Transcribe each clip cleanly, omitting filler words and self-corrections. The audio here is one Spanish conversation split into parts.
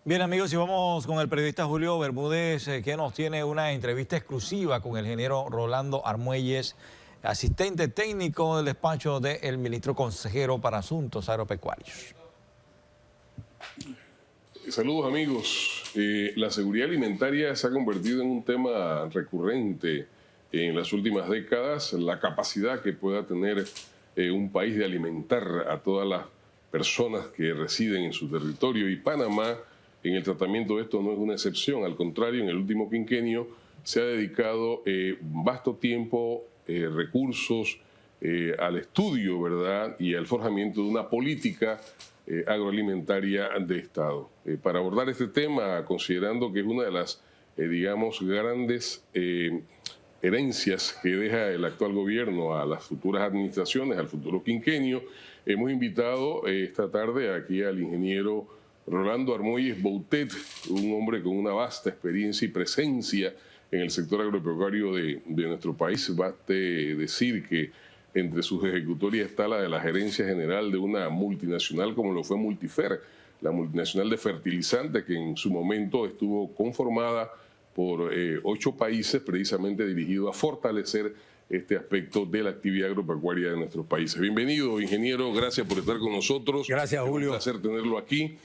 Bien, amigos, y vamos con el periodista Julio Bermúdez, que nos tiene una entrevista exclusiva con el ingeniero Rolando Armuelles, asistente técnico del despacho del ministro consejero para Asuntos Agropecuarios. Saludos, amigos. La seguridad alimentaria se ha convertido en un tema recurrente en las últimas décadas. La capacidad que pueda tener un país de alimentar a todas las personas que residen en su territorio, y Panamá en el tratamiento de esto no es una excepción. Al contrario, en el último quinquenio se ha dedicado vasto tiempo, recursos al estudio, ¿verdad?, y al forjamiento de una política agroalimentaria de Estado. Para abordar este tema, considerando que es una de las, digamos, grandes herencias que deja el actual gobierno a las futuras administraciones, al futuro quinquenio, hemos invitado esta tarde aquí al ingeniero Rolando Armuelles Boutet, un hombre con una vasta experiencia y presencia en el sector agropecuario de nuestro país. Baste decir que entre sus ejecutorias está la de la gerencia general de una multinacional como lo fue Multifer, la multinacional de fertilizantes, que en su momento estuvo conformada por 8 países, precisamente dirigido a fortalecer este aspecto de la actividad agropecuaria de nuestros países. Bienvenido, ingeniero, gracias por estar con nosotros. Gracias, Julio. Es un placer tenerlo aquí.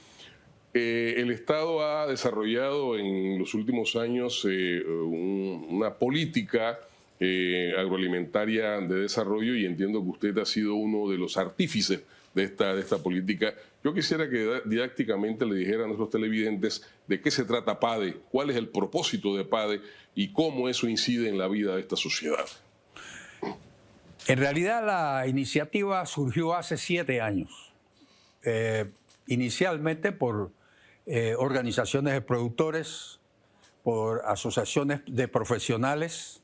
El Estado ha desarrollado en los últimos años una política agroalimentaria de desarrollo, y entiendo que usted ha sido uno de los artífices de esta política. Yo quisiera que didácticamente le dijera a nuestros televidentes de qué se trata PADE, cuál es el propósito de PADE y cómo eso incide en la vida de esta sociedad. En realidad la iniciativa surgió hace 7 años, inicialmente por organizaciones de productores, por asociaciones de profesionales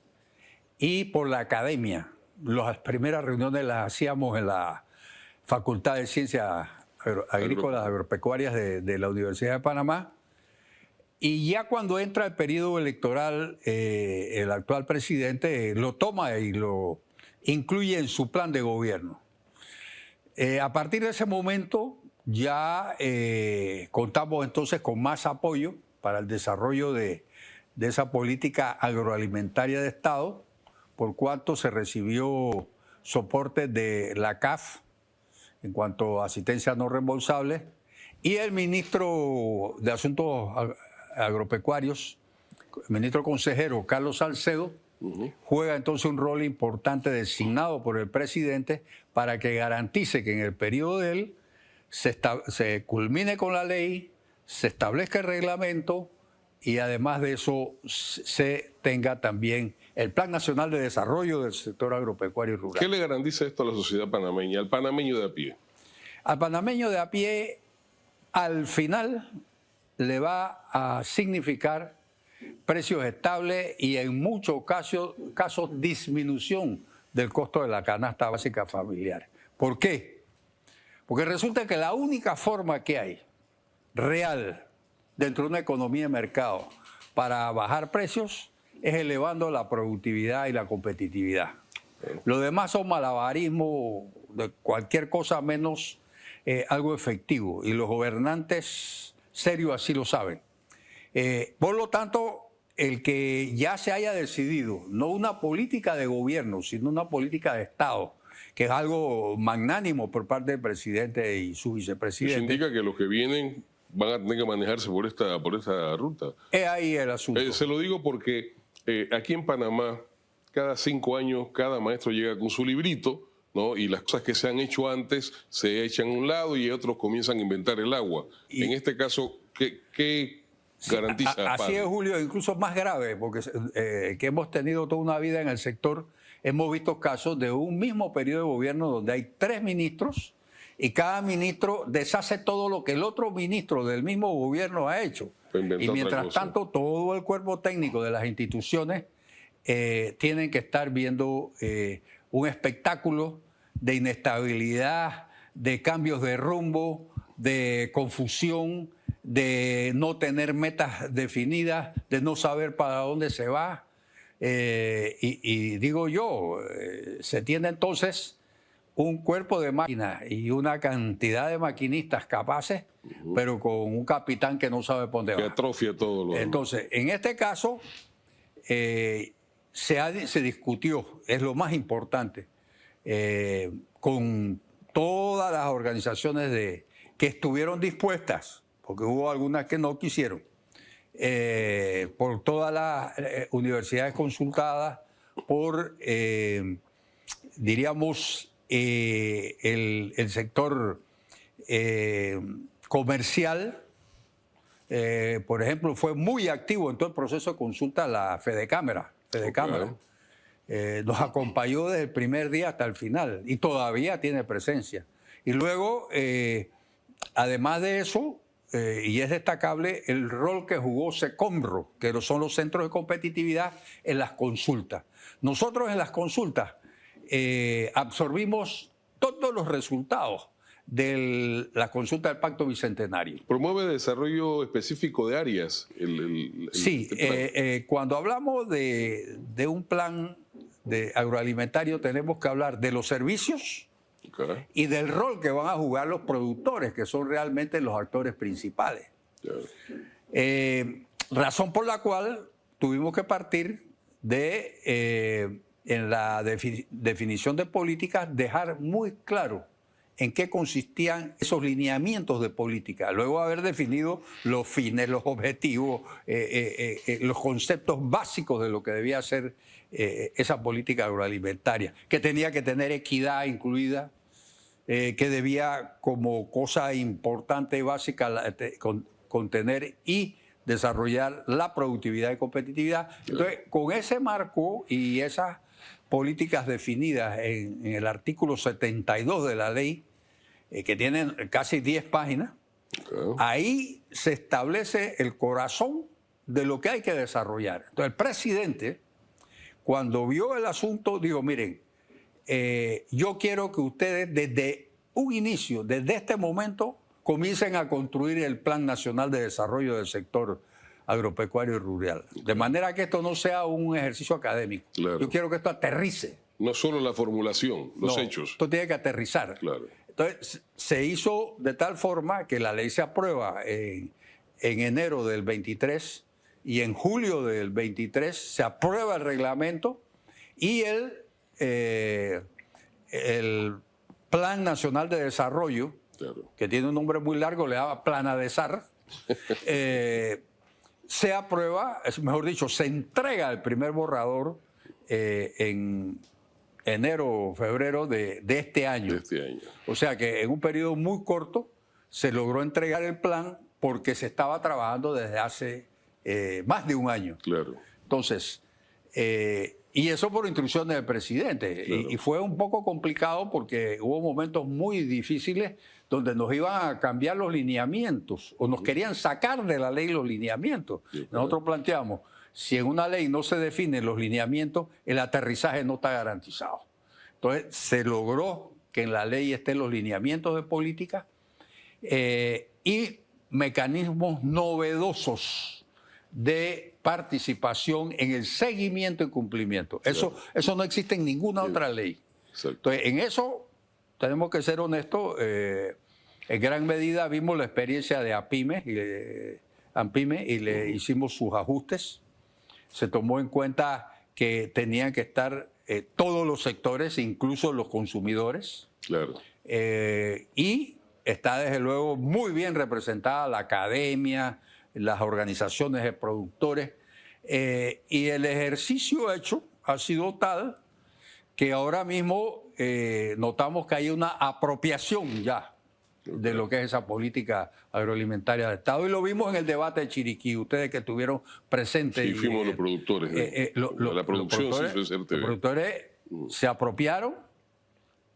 y por la academia. Las primeras reuniones las hacíamos en la Facultad de Ciencias Agrícolas Agropecuarias de la Universidad de Panamá. Y ya cuando entra el periodo electoral, el actual presidente lo toma y lo incluye en su plan de gobierno. A partir de ese momento ya contamos entonces con más apoyo para el desarrollo de esa política agroalimentaria de Estado, por cuanto se recibió soporte de la CAF en cuanto a asistencia no reembolsable, y el ministro de Asuntos Agropecuarios, el ministro consejero Carlos Salcedo, juega entonces un rol importante designado por el presidente para que garantice que en el periodo de él se culmine con la ley, se establezca el reglamento y además de eso se tenga también el Plan Nacional de Desarrollo del Sector Agropecuario y Rural. ¿Qué le garantiza esto a la sociedad panameña, al panameño de a pie? Al panameño de a pie, al final, le va a significar precios estables y en muchos casos disminución del costo de la canasta básica familiar. ¿Por qué? Porque resulta que la única forma que hay real dentro de una economía de mercado para bajar precios es elevando la productividad y la competitividad. Lo demás son malabarismo de cualquier cosa menos algo efectivo, y los gobernantes serios así lo saben. Por lo tanto, el que ya se haya decidido no una política de gobierno, sino una política de Estado, que es algo magnánimo por parte del presidente y su vicepresidente. Eso indica que los que vienen van a tener que manejarse por esta ruta. Es ahí el asunto. Se lo digo porque aquí en Panamá, cada 5 años, cada maestro llega con su librito, ¿no? Y las cosas que se han hecho antes se echan a un lado y otros comienzan a inventar el agua. Y en este caso, ¿qué garantiza? Así es, Julio, incluso más grave, porque que hemos tenido toda una vida en el sector, hemos visto casos de un mismo periodo de gobierno donde hay 3 ministros y cada ministro deshace todo lo que el otro ministro del mismo gobierno ha hecho. Y mientras tanto, todo el cuerpo técnico de las instituciones tienen que estar viendo un espectáculo de inestabilidad, de cambios de rumbo, de confusión, de no tener metas definidas, de no saber para dónde se va. Y digo yo, se tiene entonces un cuerpo de máquinas y una cantidad de maquinistas capaces, pero con un capitán que no sabe por dónde Que va. atrofia todo lo demás. Entonces, en este caso, se discutió, es lo más importante, con todas las organizaciones que estuvieron dispuestas, porque hubo algunas que no quisieron, por todas las universidades consultadas, por, diríamos, el sector comercial. Por ejemplo, fue muy activo en todo el proceso de consulta la Fedecámara. Nos acompañó desde el primer día hasta el final y todavía tiene presencia. Y luego, además de eso, y es destacable el rol que jugó SECOMRO, que son los centros de competitividad en las consultas. Nosotros en las consultas absorbimos todos los resultados de la consulta del Pacto Bicentenario. ¿Promueve desarrollo específico de áreas? Sí, cuando hablamos de un plan agroalimentario tenemos que hablar de los servicios y del rol que van a jugar los productores, que son realmente los actores principales. Razón por la cual tuvimos que partir de, en la definición de políticas, dejar muy claro en qué consistían esos lineamientos de política, luego haber definido los fines, los objetivos, los conceptos básicos de lo que debía ser esa política agroalimentaria, que tenía que tener equidad incluida, que debía como cosa importante y básica contener y desarrollar la productividad y competitividad. Entonces, con ese marco y esas políticas definidas en el artículo 72 de la ley, que tienen casi 10 páginas, ahí se establece el corazón de lo que hay que desarrollar. Entonces el presidente, cuando vio el asunto, dijo, miren, yo quiero que ustedes desde un inicio, desde este momento, comiencen a construir el Plan Nacional de Desarrollo del Sector Agropecuario y Rural. De manera que esto no sea un ejercicio académico. Claro. Yo quiero que esto aterrice. No solo la formulación, los hechos. Esto tiene que aterrizar. Claro. Entonces, se hizo de tal forma que la ley se aprueba en enero del 23 y en julio del 23 se aprueba el reglamento y el Plan Nacional de Desarrollo, que tiene un nombre muy largo, le llama Planadesar, se aprueba, mejor dicho, se entrega el primer borrador en enero o febrero de este año. O sea que en un periodo muy corto se logró entregar el plan porque se estaba trabajando desde hace más de un año. Claro. Entonces, y eso por instrucciones del presidente. Claro. Y fue un poco complicado porque hubo momentos muy difíciles donde nos iban a cambiar los lineamientos o nos querían sacar de la ley los lineamientos. Sí, claro. Nosotros planteamos, si en una ley no se definen los lineamientos, el aterrizaje no está garantizado. Entonces, se logró que en la ley estén los lineamientos de política y mecanismos novedosos de participación en el seguimiento y cumplimiento. Claro. Eso no existe en ninguna otra ley. Exacto. Entonces, en eso tenemos que ser honestos. En gran medida vimos la experiencia de ANPYME y le hicimos sus ajustes. Se tomó en cuenta que tenían que estar todos los sectores, incluso los consumidores. Claro. Y está desde luego muy bien representada la academia, las organizaciones de productores. Y el ejercicio hecho ha sido tal que ahora mismo notamos que hay una apropiación ya de lo que es esa política agroalimentaria del Estado. Y lo vimos en el debate de Chiriquí, ustedes que estuvieron presentes. Sí, fuimos los productores. La producción sí fue CERTV. Los productores se apropiaron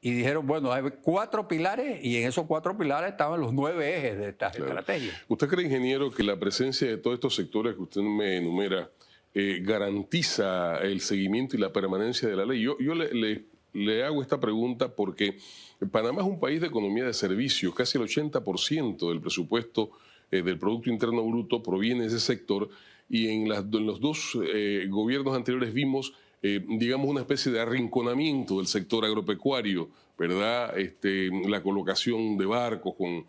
y dijeron, bueno, hay 4 pilares y en esos 4 pilares estaban los 9 ejes de estas estrategias. ¿Usted cree, ingeniero, que la presencia de todos estos sectores que usted me enumera garantiza el seguimiento y la permanencia de la ley? Yo le hago esta pregunta porque Panamá es un país de economía de servicios. Casi el 80% del presupuesto del Producto Interno Bruto proviene de ese sector y en los 2 gobiernos anteriores vimos digamos, una especie de arrinconamiento del sector agropecuario, ¿verdad? La colocación de barcos con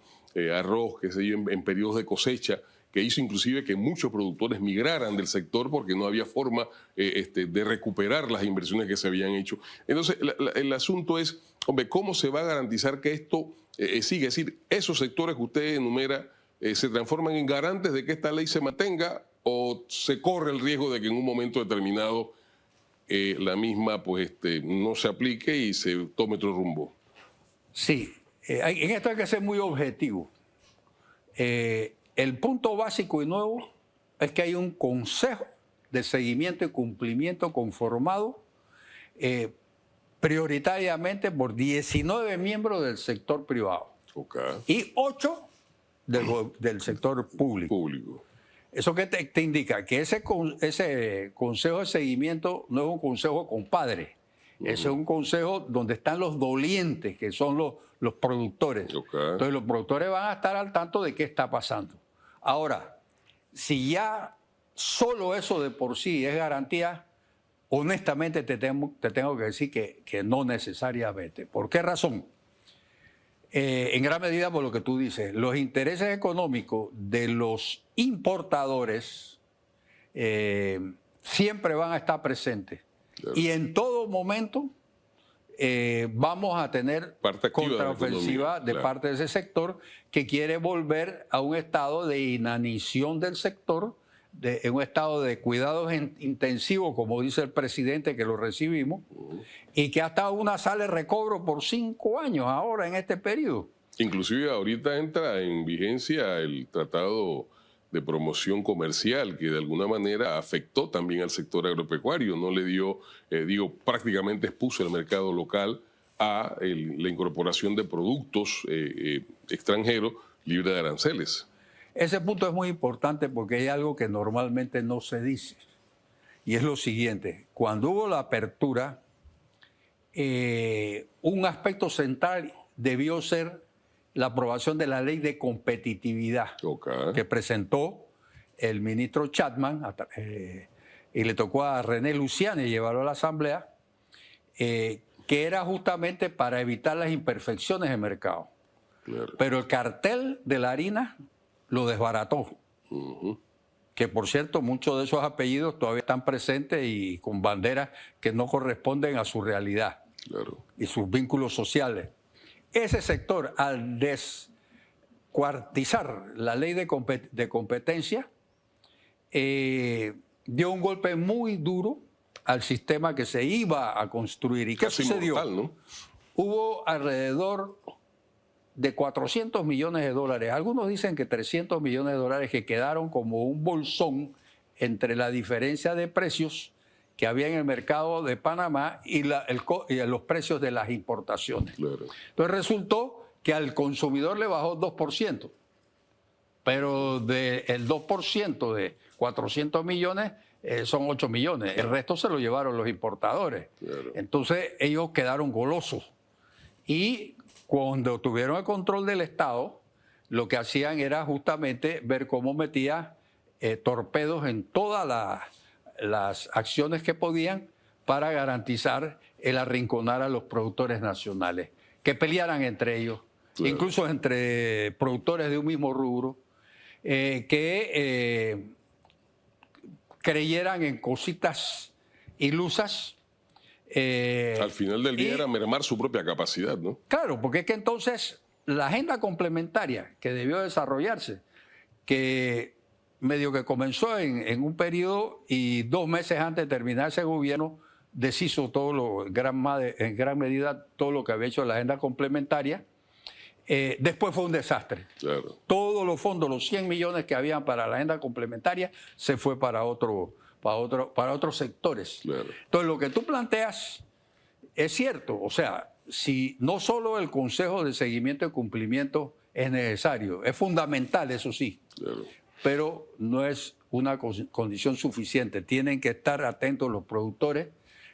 arroz, qué sé yo, en periodos de cosecha, que hizo inclusive que muchos productores migraran del sector porque no había forma de recuperar las inversiones que se habían hecho. Entonces, el asunto es, hombre, ¿cómo se va a garantizar que esto sigue? Es decir, esos sectores que usted enumera se transforman en garantes de que esta ley se mantenga o se corre el riesgo de que en un momento determinado la misma pues, no se aplique y se tome otro rumbo. Sí, en esto hay que ser muy objetivo. El punto básico y nuevo es que hay un consejo de seguimiento y cumplimiento conformado prioritariamente por 19 miembros del sector privado y 8 del sector público. ¿Eso qué te indica? Que ese consejo de seguimiento no es un consejo compadre. Ese es un consejo donde están los dolientes, que son los productores. Entonces los productores van a estar al tanto de qué está pasando. Ahora, si ya solo eso de por sí es garantía, honestamente te tengo que decir que no necesariamente. ¿Por qué razón? En gran medida por lo que tú dices, los intereses económicos de los importadores siempre van a estar presentes. Claro. Y en todo momento vamos a tener contraofensiva de parte de ese sector que quiere volver a un estado de inanición del sector, en un estado de cuidados intensivos, como dice el presidente, que lo recibimos, y que hasta una sale recobro por 5 años ahora en este periodo. Inclusive ahorita entra en vigencia el Tratado de Promoción Comercial, que de alguna manera afectó también al sector agropecuario, no le dio, prácticamente expuso el mercado local a la incorporación de productos extranjeros libres de aranceles. Ese punto es muy importante porque hay algo que normalmente no se dice, y es lo siguiente: cuando hubo la apertura, un aspecto central debió ser la aprobación de la ley de competitividad que presentó el ministro Chapman y le tocó a René Luciani llevarlo a la Asamblea, que era justamente para evitar las imperfecciones de mercado. Claro. Pero el cartel de la harina lo desbarató. Que por cierto, muchos de esos apellidos todavía están presentes y con banderas que no corresponden a su realidad y sus vínculos sociales. Ese sector, al descuartizar la ley de competencia, dio un golpe muy duro al sistema que se iba a construir. ¿Y qué sucedió? Mortal, ¿no? Hubo alrededor de 400 millones de dólares. Algunos dicen que 300 millones de dólares que quedaron como un bolsón entre la diferencia de precios que había en el mercado de Panamá y los precios de las importaciones. Claro. Entonces resultó que al consumidor le bajó 2%, pero del 2% de 400 millones son 8 millones. El resto se lo llevaron los importadores. Claro. Entonces ellos quedaron golosos. Y cuando tuvieron el control del Estado, lo que hacían era justamente ver cómo metía torpedos en todas las acciones que podían para garantizar el arrinconar a los productores nacionales, que pelearan entre ellos, incluso entre productores de un mismo rubro, que creyeran en cositas ilusas. Al final del día era mermar su propia capacidad, ¿no? Claro, porque es que entonces la agenda complementaria que debió desarrollarse, que medio que comenzó en un periodo y 2 meses antes de terminar ese gobierno, deshizo todo en gran medida todo lo que había hecho la agenda complementaria. Después fue un desastre. Claro. Todos los fondos, los 100 millones que habían para la agenda complementaria, se fue para otros sectores. Claro. Entonces, lo que tú planteas es cierto. O sea, si no solo el Consejo de Seguimiento y Cumplimiento es necesario, es fundamental, eso sí, pero no es una condición suficiente. Tienen que estar atentos los productores,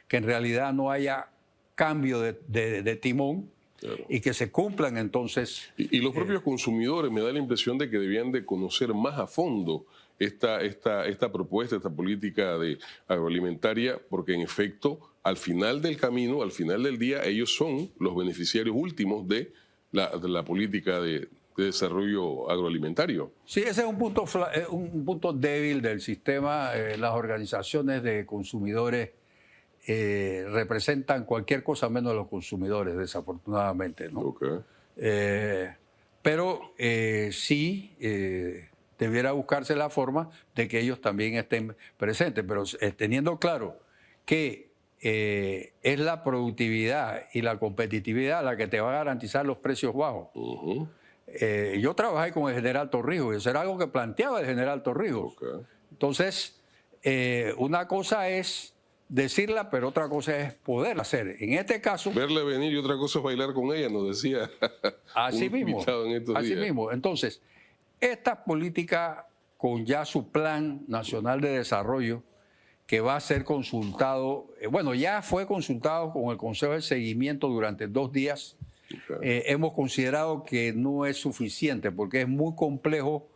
que en realidad no haya cambio de timón Claro. y que se cumplan entonces. Y los propios consumidores me da la impresión de que debían de conocer más a fondo esta propuesta, esta política agroalimentaria, porque en efecto, al final del camino, al final del día, ellos son los beneficiarios últimos de la política de desarrollo agroalimentario. Sí, ese es un punto débil del sistema. Las organizaciones de consumidores representan cualquier cosa menos a los consumidores, desafortunadamente, ¿no? Okay. Pero sí debiera buscarse la forma de que ellos también estén presentes, pero teniendo claro que es la productividad y la competitividad la que te va a garantizar los precios bajos. Ujú. Yo trabajé con el general Torrijos y eso era algo que planteaba el general Torrijos. Okay. Entonces, una cosa es decirla, pero otra cosa es poderla hacer. En este caso, Verle venir y otra cosa es bailar con ella, nos decía así un mismo. invitado en estos Así días. mismo. Entonces, esta política con ya su Plan Nacional de Desarrollo, que va a ser consultado, bueno, ya fue consultado con el Consejo de Seguimiento durante 2 días. Okay. Hemos considerado que no es suficiente porque es muy complejo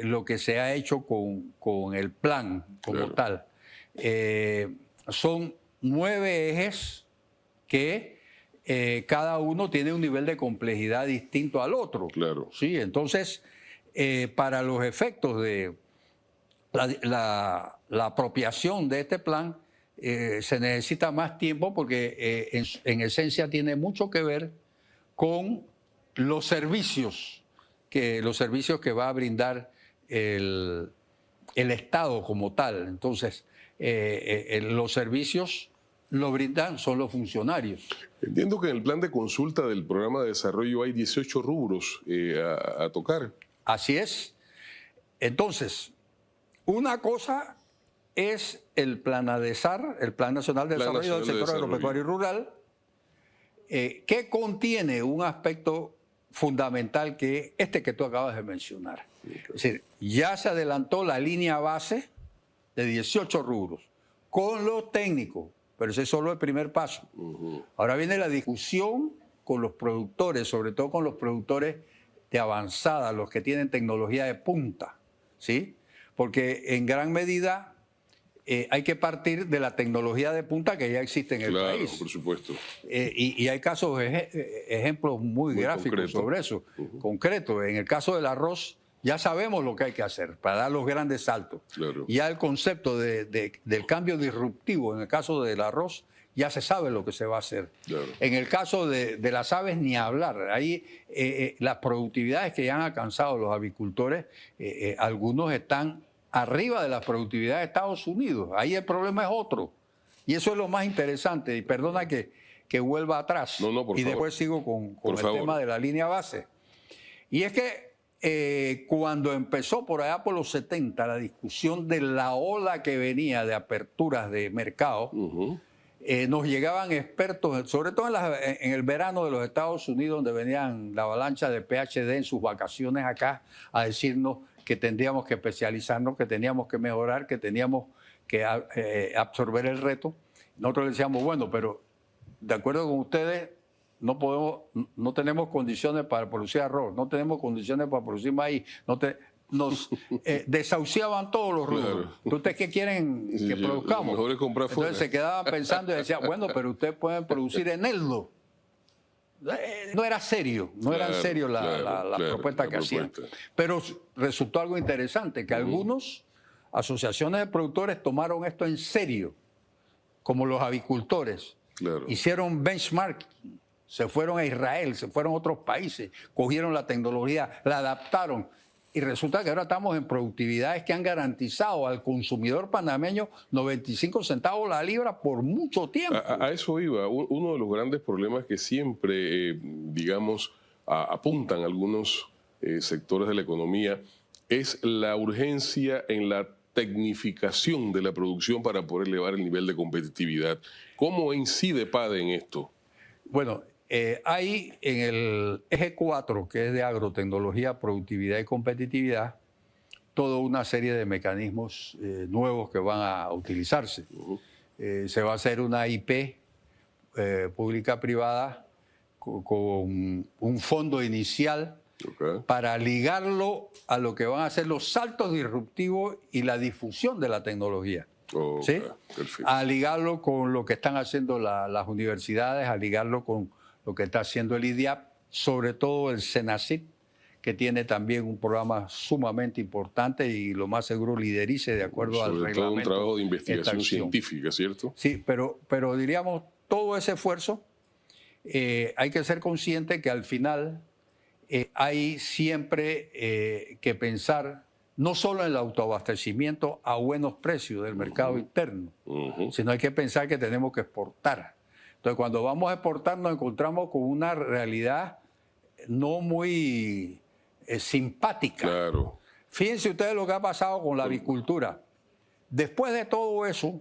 lo que se ha hecho con el plan como Claro. tal. Son 9 ejes que cada uno tiene un nivel de complejidad distinto al otro. Claro. Sí, entonces, para los efectos de la apropiación de este plan, se necesita más tiempo porque en esencia tiene mucho que ver con los servicios que va a brindar el Estado como tal. Entonces, los servicios lo brindan son los funcionarios. Entiendo que en el plan de consulta del programa de desarrollo hay 18 rubros a tocar. Así es. Entonces, una cosa es el Plan ADESAR, el Plan Nacional de Plan Desarrollo del Nacional de Sector Desarrollo. Agropecuario y Rural, que contiene un aspecto fundamental que que tú acabas de mencionar. Es decir, ya se adelantó la línea base de 18 rubros con los técnicos, pero ese es solo el primer paso. Ujú. Ahora viene la discusión con los productores, sobre todo con los productores de avanzada, los que tienen tecnología de punta, ¿sí? Porque en gran medida hay que partir de la tecnología de punta que ya existe en el Claro, país. por supuesto. Y hay casos, ejemplos muy gráficos concreto. sobre eso, concretos. En el caso del arroz, ya sabemos lo que hay que hacer para dar los grandes saltos. Claro. Ya el concepto del cambio disruptivo, en el caso del arroz, ya se sabe lo que se va a hacer. Claro. En el caso de las aves, ni hablar. Ahí las productividades que ya han alcanzado los avicultores, algunos están arriba de la productividad de Estados Unidos. Ahí el problema es otro. Y eso es lo más interesante. Y perdona que vuelva atrás. No, por y favor. después sigo con Por el favor. tema de la línea base. Y es que cuando empezó por allá por los 70 la discusión de la ola que venía de aperturas de mercado, Ujú. nos llegaban expertos, sobre todo en el verano de los Estados Unidos, donde venían la avalancha de PhD en sus vacaciones acá a decirnos que tendríamos que especializarnos, que teníamos que mejorar, que teníamos que absorber el reto. Nosotros le decíamos, bueno, pero de acuerdo con ustedes, no tenemos condiciones para producir arroz, no tenemos condiciones para producir maíz, nos desahuciaban todos los rubros. Claro. ¿Ustedes qué quieren Sí, que sí, produzcamos? lo mejor es comprar Entonces fuera. se quedaban pensando y decían, bueno, pero ustedes pueden producir eneldo. No era serio, no era en Claro, serio la claro, propuesta la que hacían. propuesta. Pero resultó algo interesante, que algunos asociaciones de productores tomaron esto en serio, como los avicultores. Claro. Hicieron benchmarking, se fueron a Israel, se fueron a otros países, cogieron la tecnología, la adaptaron. Y resulta que ahora estamos en productividades que han garantizado al consumidor panameño 95 centavos la libra por mucho tiempo. A eso iba. Uno de los grandes problemas que siempre, digamos, apuntan algunos sectores de la economía es la urgencia en la tecnificación de la producción para poder elevar el nivel de competitividad. ¿Cómo incide PADE en esto? Bueno, hay en el eje 4, que es de agrotecnología, productividad y competitividad, toda una serie de mecanismos nuevos que van a utilizarse. Se va a hacer una IP pública-privada con un fondo inicial Ok. para ligarlo a lo que van a ser los saltos disruptivos y la difusión de la tecnología. Ok, ¿Sí? perfecto. A ligarlo con lo que están haciendo las universidades, a ligarlo con lo que está haciendo el IDIAP, sobre todo el CENACYT, que tiene también un programa sumamente importante y lo más seguro liderice de acuerdo al Sobre todo un reglamento. trabajo de esta investigación acción. científica, ¿cierto? Sí, pero diríamos, todo ese esfuerzo, hay que ser consciente que al final hay siempre que pensar no solo en el autoabastecimiento a buenos precios del mercado interno, Ujú. sino hay que pensar que tenemos que exportar. Entonces, cuando vamos a exportar nos encontramos con una realidad no muy simpática. Claro. Fíjense ustedes lo que ha pasado con la avicultura. Después de todo eso,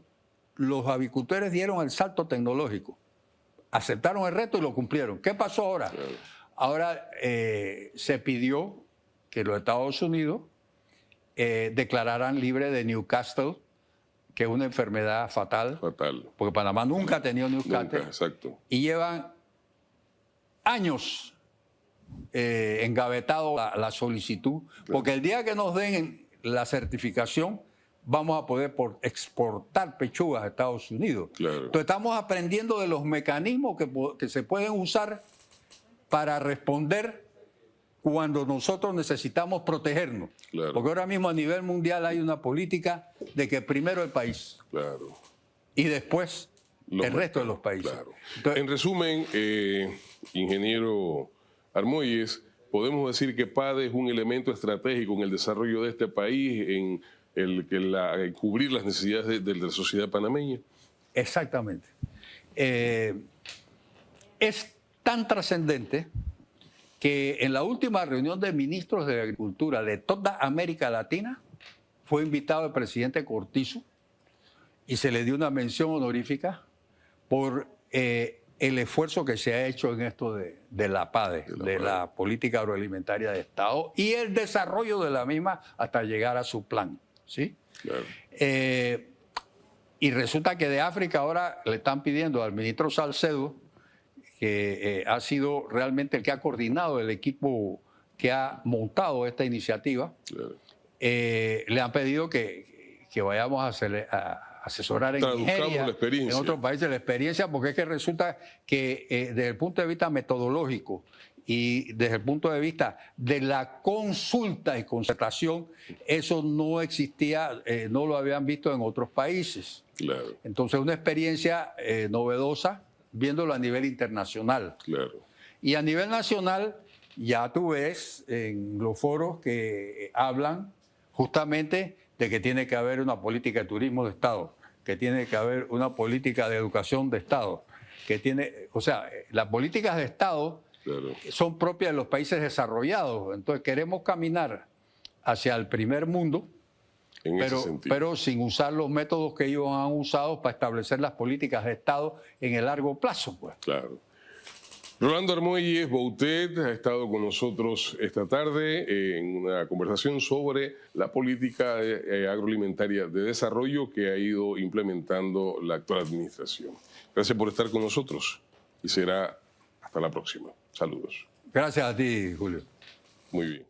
los avicultores dieron el salto tecnológico, aceptaron el reto y lo cumplieron. ¿Qué pasó ahora? Ahora se pidió que los Estados Unidos declararan libre de Newcastle, que es una enfermedad fatal, Fatal. porque Panamá nunca ha tenido Newcastle, Nunca, exacto. y llevan años engavetado la solicitud, porque el día que nos den la certificación vamos a poder exportar pechugas a Estados Unidos. Claro. Entonces estamos aprendiendo de los mecanismos que se pueden usar para responder cuando nosotros necesitamos protegernos. Claro. Porque ahora mismo a nivel mundial hay una política de que primero el país Claro. y después Los el resto de los países. Claro. Entonces, En resumen, ingeniero Armuelles, podemos decir que PADE es un elemento estratégico en el desarrollo de este país, en en cubrir las necesidades de la sociedad panameña. exactamente. Es tan trascendente que en la última reunión de ministros de Agricultura de toda América Latina fue invitado el presidente Cortizo y se le dio una mención honorífica por el esfuerzo que se ha hecho en esto de la PADE, de la Política Agroalimentaria de Estado, y el desarrollo de la misma hasta llegar a su plan. ¿Sí? Claro. Y resulta que de África ahora le están pidiendo al ministro Salcedo, que ha sido realmente el que ha coordinado el equipo que ha montado esta iniciativa, Claro. le han pedido que vayamos a asesorar en Traduzcamos Nigeria, la experiencia. en otros países la experiencia, porque es que resulta que desde el punto de vista metodológico y desde el punto de vista de la consulta y concertación, eso no existía, no lo habían visto en otros países. Claro. Entonces, una experiencia novedosa, viéndolo a nivel internacional. Claro. Y a nivel nacional, ya tú ves en los foros que hablan justamente de que tiene que haber una política de turismo de Estado, que tiene que haber una política de educación de Estado, o sea, las políticas de Estado Claro. son propias de los países desarrollados. Entonces queremos caminar hacia el primer mundo, En ese sentido. pero sin usar los métodos que ellos han usado para establecer las políticas de Estado en el largo plazo, pues. Claro. Rolando Armuelles Boutet ha estado con nosotros esta tarde en una conversación sobre la política agroalimentaria de desarrollo que ha ido implementando la actual administración. Gracias por estar con nosotros y será hasta la próxima. Saludos. Gracias a ti, Julio. Muy bien.